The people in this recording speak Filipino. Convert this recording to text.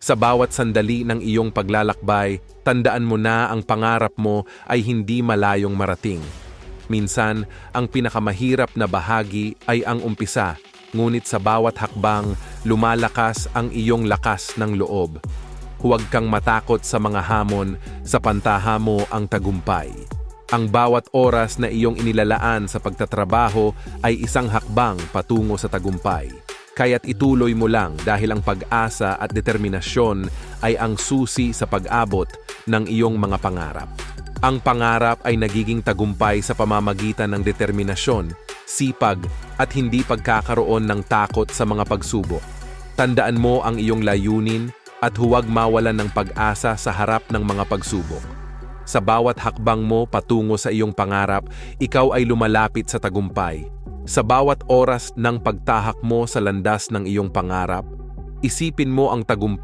Sa bawat sandali ng iyong paglalakbay, tandaan mo na ang pangarap mo ay hindi malayong marating. Minsan, ang pinakamahirap na bahagi ay ang umpisa, ngunit sa bawat hakbang, lumalakas ang iyong lakas ng loob. Huwag kang matakot sa mga hamon, sa pantaha mo ang tagumpay. Ang bawat oras na iyong inilalaan sa pagtatrabaho ay isang hakbang patungo sa tagumpay. Kaya't ituloy mo lang dahil ang pag-asa at determinasyon ay ang susi sa pag-abot ng iyong mga pangarap. Ang pangarap ay nagiging tagumpay sa pamamagitan ng determinasyon, sipag at hindi pagkakaroon ng takot sa mga pagsubok. Tandaan mo ang iyong layunin at huwag mawalan ng pag-asa sa harap ng mga pagsubok. Sa bawat hakbang mo patungo sa iyong pangarap, ikaw ay lumalapit sa tagumpay. Sa bawat oras ng pagtahak mo sa landas ng iyong pangarap, isipin mo ang tagumpay